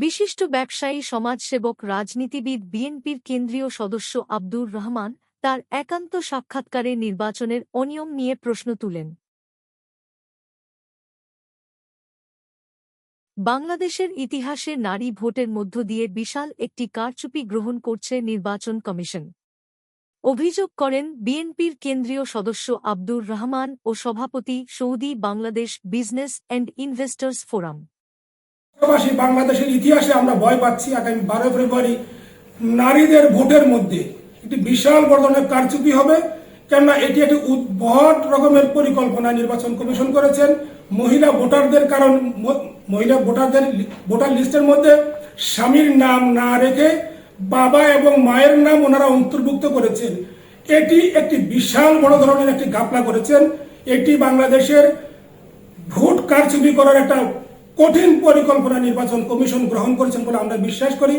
বিশিষ্ট ব্যবসায়ী, সমাজসেবক, রাজনীতিবিদ, বিএনপির কেন্দ্রীয় সদস্য আব্দুর রহমান তার একান্ত সাক্ষাৎকারে নির্বাচনের অনিয়ম নিয়ে প্রশ্ন তুলেন। বাংলাদেশের ইতিহাসে নারী ভোটের মধ্য দিয়ে বিশাল একটি কারচুপি গ্রহণ করছে নির্বাচন কমিশন। অভিযোগ করেন বিএনপির কেন্দ্রীয় সদস্য আব্দুর রহমান ও সভাপতি Saudi Bangladesh business and investors forum. বাংলাদেশের ইতিহাসে আমরা ভয় পাচ্ছি আগামী 12 ফেব্রুয়ারি নারীদের ভোটের মধ্যে একটি বিশাল বড় ধরনের কারচুপি হবে। কেননা এটি একটি বৃহৎ রকমের পরিকল্পনা নির্বাচন কমিশন করেছেন। মহিলা ভোটারদের ভোটার লিস্টের মধ্যে স্বামীর নাম না রেখে বাবা এবং মায়ের নাম ওনারা অন্তর্ভুক্ত করেছেন। এটি একটি বিশাল বড় ধরনের একটি ঘাপলা করেছেন। এটি বাংলাদেশের ভোট কারচুপি করার একটা কঠিন পরিকল্পনা নির্বাচন কমিশন গ্রহণ করেছেন বলে আমরা বিশ্বাস করি।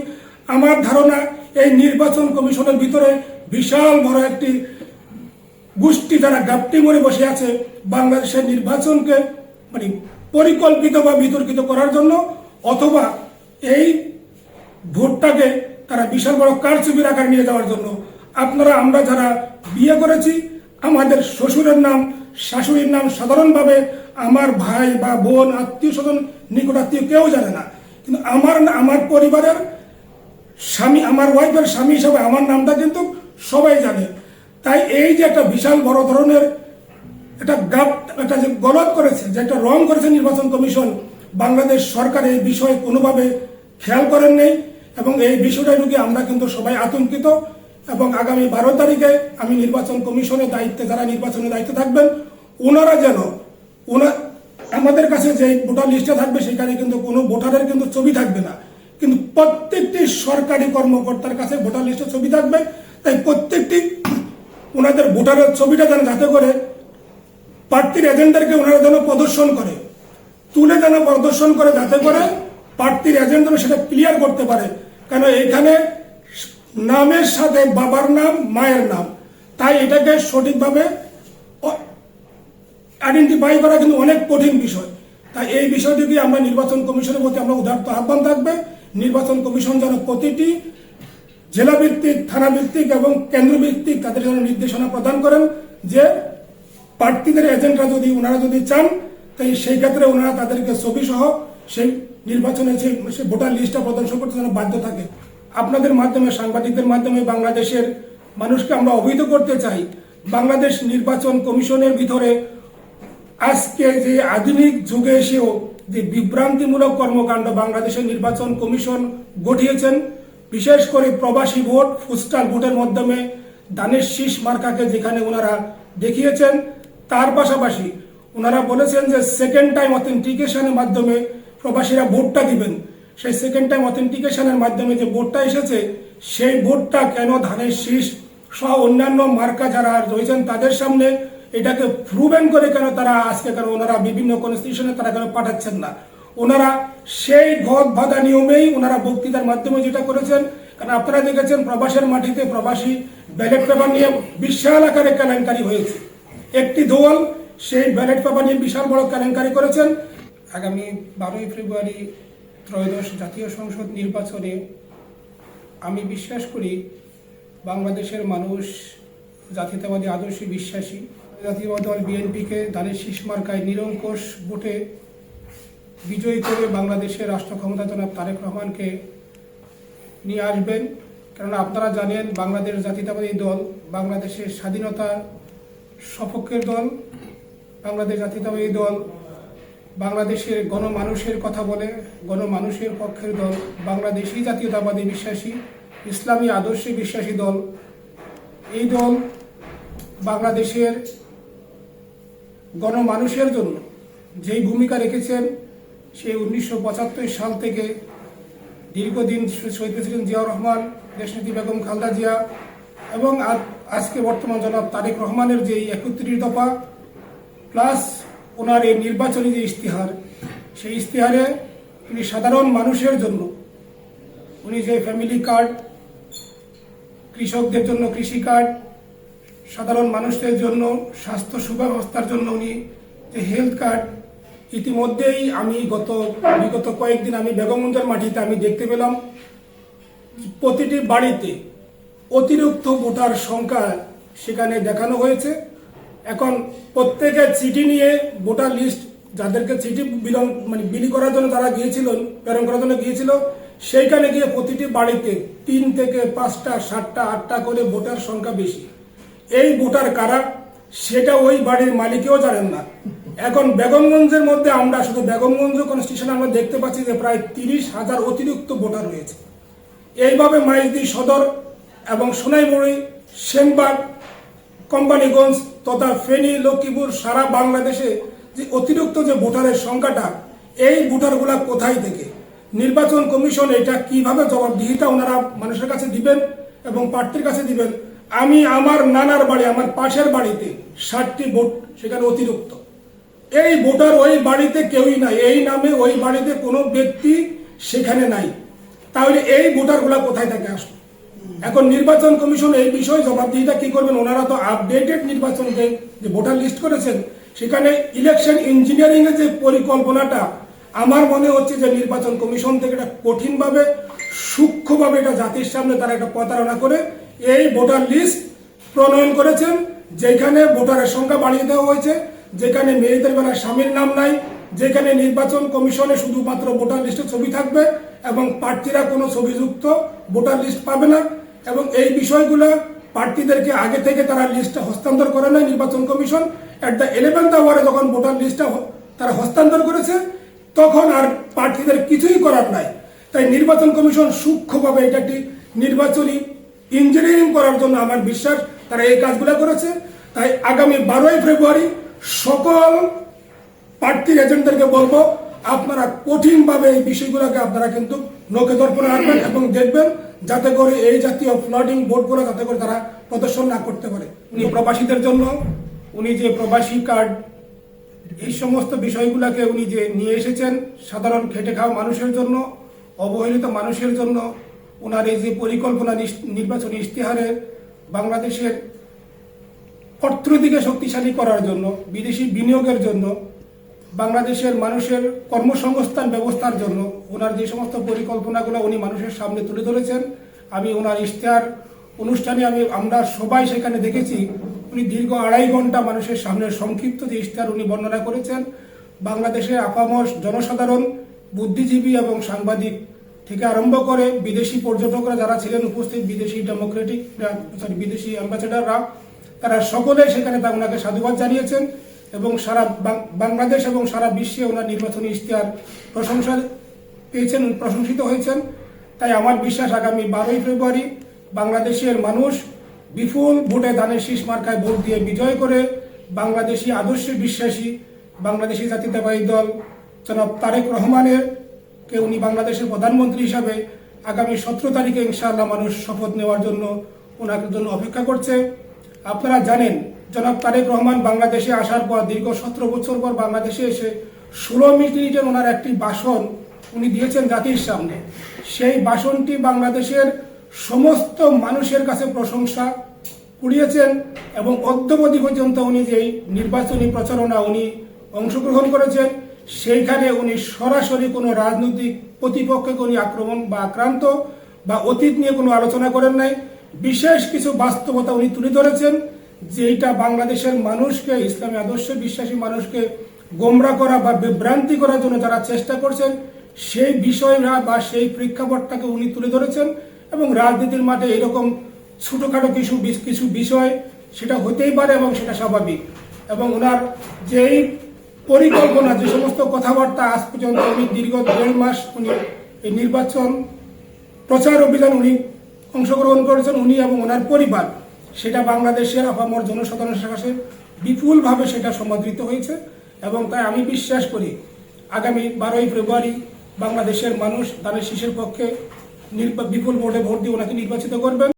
আমার ধারণা এই নির্বাচন কমিশনের ভিতরে বিশাল বড় একটি গোষ্ঠী যারা গাপটি মরে বসে আছে বাংলাদেশের নির্বাচনকে পরিকল্পিত বা বিতর্কিত করার জন্য, অথবা এই ভোটটাকে তারা বিশাল বড় কারচুপির আকার নিয়ে যাওয়ার জন্য। আমরা যারা বিয়ে করেছি, আমাদের শ্বশুরের নাম শাশুড়ির নাম সাধারণভাবে আমার ভাই বা বোন, আত্মীয় স্বজন, নিকটাত্মীয় কেউ জানে না, কিন্তু আমার পরিবারের স্বামী, আমার ওয়াইফের স্বামী হিসাবে আমার নামটা কিন্তু সবাই জানে। তাই এই যে একটা বিশাল বড় ধরনের একটা যে গলত করেছে, যে একটা রং করেছে নির্বাচন কমিশন, বাংলাদেশ সরকার এই বিষয়ে কোনোভাবে খেয়াল করেন নেই এবং এই বিষয়টা ঢুকে আমরা কিন্তু সবাই আতঙ্কিত। এবং আগামী 12 তারিখে আমি নির্বাচন কমিশনের দায়িত্বে যারা নির্বাচনের দায়িত্বে থাকবেন ওনারা যেন আমাদের কাছে যে ভোটার লিস্টে থাকবে সেখানে কিন্তু কোনো ভোটারের কিন্তু ছবি থাকবে না, কিন্তু প্রত্যেকটি সরকারি কর্মকর্তার কাছে ভোটার লিস্টের ছবি থাকবে। তাই প্রত্যেকটি ওনাদের ভোটারের ছবিটা যেন যাতে করে প্রার্থীর এজেন্টদেরকে ওনারা যেন প্রদর্শন করে, যাতে করে প্রার্থীর এজেন্ট যেন সেটা ক্লিয়ার করতে পারে। কেন এখানে নামের সাথে বাবার নাম, মায়ের নাম, তাই এটাকে সঠিকভাবে আইডেন্টিফাই করা কিন্তু অনেক কঠিন বিষয়। তাই এই বিষয়টিকে আমরা নির্বাচন কমিশনের প্রতি আমরা উদারত আহ্বান থাকবে, নির্বাচন কমিশন যেন প্রতিটি জেলা ভিত্তিক, থানা ভিত্তিক এবং কেন্দ্র ভিত্তিক তাদের জন্য নির্দেশনা প্রদান করেন যে প্রার্থীদের এজেন্টরা ওনারা যদি চান তাই সেই ক্ষেত্রে ওনারা তাদেরকে ছবি সহ সেই নির্বাচনের যে ভোটার লিস্টটা প্রদর্শন করতে যেন বাধ্য থাকে। আপনাদের মাধ্যমে, সাংবাদিকদের মাধ্যমে বাংলাদেশের মানুষকে আমরা অবহিত করতে চাই, বাংলাদেশ নির্বাচন কমিশনের ভিতরে আজকে যে আধুনিক যুগে এসেও যে বিভ্রান্তিমূলক কর্মকাণ্ড বাংলাদেশের নির্বাচন কমিশন গঠিয়েছেন, বিশেষ করে প্রবাসী ভোট, পোস্টাল ভোটের মাধ্যমে ধানের শীষ মার্কাকে যেখানে ওনারা দেখিয়েছেন, তার পাশাপাশি ওনারা বলেছেন যে সেকেন্ড টাইম অথেন্টিকেশনের মাধ্যমে প্রবাসীরা ভোটটা দিবেন। সেই সেকেন্ড টাইম অথেন্টিকেশনের মাধ্যমে যে ভোটটা এসেছে সেই ভোটটা কেন ধানের শীষ সহ অন্যান্য মার্কা যারা রয়েছেন তাদের সামনে এটাকে প্রুভেন করে কেন তারা আজকে ওনারা বিভিন্ন কনস্টিটিউশনে তারা কেন পাঠাচ্ছেন না? ওনারা সেই গদ বাঁধা নিয়মেই ওনারা বক্তৃতার মাধ্যমে যেটা করেছেন। কারণ আপনারা দেখেছেন প্রবাসের মাটিতে প্রবাসী ব্যালট পেপার নিয়ে বিশাল আকারে কেলেঙ্কারি হয়েছে। একটি দল সেই ব্যালট পেপার নিয়ে বিশাল বড় কেলেঙ্কারি করেছেন। আগামী 12 ফেব্রুয়ারি ত্রয়োদশ জাতীয় সংসদ নির্বাচনে আমি বিশ্বাস করি বাংলাদেশের মানুষ জাতীয়তাবাদী আদর্শে বিশ্বাসী। জাতীয়বাদী দল বিএনপিকে ধানের শীষ মার্কায় নিরঙ্কুশ ভোটে বিজয়ী করে বাংলাদেশের রাষ্ট্র ক্ষমতা জনাব তারেক রহমানকে নিয়ে আসবেন। কারণ আপনারা জানেন বাংলাদেশ জাতীয়তাবাদী দল বাংলাদেশের স্বাধীনতার সপক্ষের দল। বাংলাদেশ জাতীয়তাবাদী দল বাংলাদেশের গণমানুষের কথা বলে, গণমানুষের পক্ষের দল। বাংলাদেশি জাতীয়তাবাদী বিশ্বাসী, ইসলামী আদর্শে বিশ্বাসী দল। এই দল বাংলাদেশের গণমানুষের জন্য যেই ভূমিকা রেখেছেন সেই 1975 সাল থেকে দীর্ঘদিন শহীদ প্রেসিডেন্ট জিয়াউর রহমান, দেশনেত্রী বেগম খালেদা জিয়া এবং আজকে বর্তমান জনাব তারেক রহমানের যে 31 দফা প্লাস ওনার এই নির্বাচনী যে ইশতেহার, সেই ইশতেহারে তিনি সাধারণ মানুষের জন্য উনি যে ফ্যামিলি কার্ড, কৃষকদের জন্য কৃষি কার্ড, সাধারণ মানুষদের জন্য স্বাস্থ্য সুব্যবস্থার জন্য উনি যে হেলথ কার্ড, ইতিমধ্যেই আমি বিগত কয়েকদিন আমি বেগমগঞ্জের মাটিতে আমি দেখতে পেলাম প্রতিটি বাড়িতে অতিরিক্ত ভোটার সংখ্যা সেখানে দেখানো হয়েছে। এখন প্রত্যেকের চিঠি নিয়ে ভোটার লিস্ট যাদেরকে চিঠি বিলি করার জন্য তারা গিয়েছিলেন, প্রেরণ করার জন্য গিয়েছিল, সেইখানে গিয়ে প্রতিটি বাড়িতে 3 থেকে 5টা 7টা 8টা করে ভোটার সংখ্যা বেশি। এই ভোটার কারা সেটা ওই বাড়ির মালিকেও জানেন না। এখন বেগমগঞ্জের মধ্যে আমরা শুধু বেগমগঞ্জ কনস্টিটিউশনে আমরা দেখতে পাচ্ছি যে প্রায় 30,000 অতিরিক্ত ভোটার রয়েছে। এইভাবে মাইজদি সদর এবং সোনাইমুড়ি, সেনবাগ, কোম্পানিগঞ্জ তথা ফেনী, লক্ষ্মীপুর সারা বাংলাদেশে যে অতিরিক্ত যে ভোটারের সংখ্যাটা, এই ভোটারগুলা কোথায় থেকে? নির্বাচন কমিশন এটা কিভাবে জবাবদিহিতা ওনারা মানুষের কাছে দিবেন এবং প্রার্থীর কাছে দিবেন? আমি আমার নানার বাড়ি, আমার পাশের বাড়িতে 60টি ভোট সেখানে অতিরিক্ত। এই ভোটার ওই বাড়িতে কেউই নাই, এই নামে ওই বাড়িতে কোনো ব্যক্তি সেখানে নাই। তাহলে এই ভোটারগুলা কোথায় থেকে আসলো? এখন নির্বাচন কমিশন এই বিষয়ে জবাবদিহিতা কি করবেন? ওনারা তো আপডেটেড নির্বাচনকে যে ভোটার লিস্ট করেছেন, সেখানে ইলেকশন ইঞ্জিনিয়ারিং এর যে পরিকল্পনাটা, আমার মনে হচ্ছে যে নির্বাচন কমিশন থেকে এটা কঠিনভাবে সূক্ষ্মভাবে এটা জাতির সামনে তারা একটা প্রতারণা করে এই ভোটার লিস্ট প্রণয়ন করেছেন, যেখানে ভোটারের সংখ্যা বাড়িয়ে দেওয়া হয়েছে, যেখানে মেয়েদের বেলায় স্বামীর নাম নাই, যেখানে নির্বাচন কমিশনে শুধুমাত্র ভোটার লিস্টে ছবি থাকবে এবং প্রার্থীরা কোনো ছবিযুক্ত ভোটার লিস্ট পাবে না। এবং এই বিষয়গুলো প্রার্থীদেরকে আগে থেকে তারা লিস্টটা হস্তান্তর করে নেয় নির্বাচন কমিশন। এট দ্য 11th আওয়ারে যখন ভোটার লিস্টটা তারা হস্তান্তর করেছে, তখন আর প্রার্থীদের কিছুই করার নাই। তাই নির্বাচন কমিশন সূক্ষ্মভাবে এটা একটি নির্বাচনী ইঞ্জিনিয়ারিং করার জন্য আমার বিশ্বাস তারা এই কাজগুলো করেছে। তাই আগামী 12ই ফেব্রুয়ারি সকল প্রার্থীর এজেন্টদেরকে বলবো, আপনারা কঠিনভাবে এই বিষয়গুলোকে আপনারা কিন্তু নখে দর্পণে রাখবেন এবং দেখবেন যাতে করে এই জাতীয় ফ্লডিং ভোটগুলো যাতে করে তারা প্রদর্শন না করতে পারে। উনি প্রবাসীদের জন্য উনি যে প্রবাসী কার্ড, এই সমস্ত বিষয়গুলোকে উনি যে নিয়ে এসেছেন সাধারণ খেটে খাওয়া মানুষের জন্য, অবহেলিত মানুষের জন্য, ওনার এই যে পরিকল্পনা নির্বাচনী ইশতেহারে বাংলাদেশের অর্থনীতিকে শক্তিশালী করার জন্য, বিদেশি বিনিয়োগের জন্য, বাংলাদেশের মানুষের কর্মসংস্থান ব্যবস্থার জন্য ওনার যে সমস্ত পরিকল্পনাগুলো উনি মানুষের সামনে তুলে ধরেছেন, আমি ওনার ইশতেহার অনুষ্ঠানে আমরা সবাই সেখানে দেখেছি। উনি দীর্ঘ 2.5 ঘন্টা মানুষের সামনে সংক্ষিপ্ত যে ইশতেহার উনি বর্ণনা করেছেন, বাংলাদেশের আপামর জনসাধারণ, বুদ্ধিজীবী এবং সাংবাদিক থেকে আরম্ভ করে বিদেশি পর্যটকরা যারা ছিলেন উপস্থিত, বিদেশি অ্যাম্বাসেডাররা, তারা সকলে সেখানে ওনাকে সাধুবাদ জানিয়েছেন এবং সারা বাংলাদেশ এবং সারা বিশ্বে ওনার নির্বাচনী ইশতেহার প্রশংসা পেয়েছেন, প্রশংসিত হয়েছেন। তাই আমার বিশ্বাস আগামী 12ই ফেব্রুয়ারি বাংলাদেশের মানুষ বিপুল ভোটে ধানের শীষ মার্কায় ভোট দিয়ে বিজয় করে বাংলাদেশি আদর্শে বিশ্বাসী বাংলাদেশি জাতীয়তাবাদী দল জনাব তারেক রহমানের কে উনি বাংলাদেশের প্রধানমন্ত্রী হিসাবে আগামী 17 তারিখে ইনশাআল্লাহ মানুষ শপথ নেওয়ার জন্য ওনার জন্য অপেক্ষা করছে। আপনারা জানেন জনাব তারেক রহমান বাংলাদেশে আসার পর দীর্ঘ 17 বছর পর বাংলাদেশে এসে 16 মিনিটের ওনার একটি ভাষণ উনি দিয়েছেন জাতির সামনে। সেই ভাষণটি বাংলাদেশের সমস্ত মানুষের কাছে প্রশংসা কুড়িয়েছেন এবং অদ্যাবধি পর্যন্ত উনি যেই নির্বাচনী প্রচারণা উনি অংশগ্রহণ করেছেন, সেইখানে উনি সরাসরি কোনো রাজনৈতিক প্রতিপক্ষকে উনি আক্রমণ বা আক্রান্ত বা অতীত নিয়ে কোনো আলোচনা করেন নাই। বিশেষ কিছু বাস্তবতা উনি তুলে ধরেছেন, যেটা বাংলাদেশের মানুষকে, ইসলামী আদর্শে বিশ্বাসী মানুষকে গোমরা করা বা বিভ্রান্তি করার জন্য যারা চেষ্টা করছেন, সেই বিষয়টা বা সেই প্রেক্ষাপটটাকে উনি তুলে ধরেছেন। এবং রাজনীতির মাঠে এরকম ছোটখাটো কিছু বিষয় সেটা হতেই পারে এবং সেটা স্বাভাবিক। এবং ওনার যেই পরিকল্পনা, যে সমস্ত কথাবার্তা আজ পর্যন্ত উনি দীর্ঘ 1.5 মাস উনি এই নির্বাচন প্রচার অভিযান উনি অংশগ্রহণ করেছেন, উনি এবং ওনার পরিবার, সেটা বাংলাদেশের আপামর জনসাধারণের কাছে বিপুলভাবে সেটা সমাদৃত হয়েছে। এবং তাই আমি বিশ্বাস করি আগামী 12ই ফেব্রুয়ারি বাংলাদেশের মানুষ ধানের শীষের পক্ষে বিপুল ভোটে ভোট দিয়ে ওনাকে নির্বাচিত করবেন।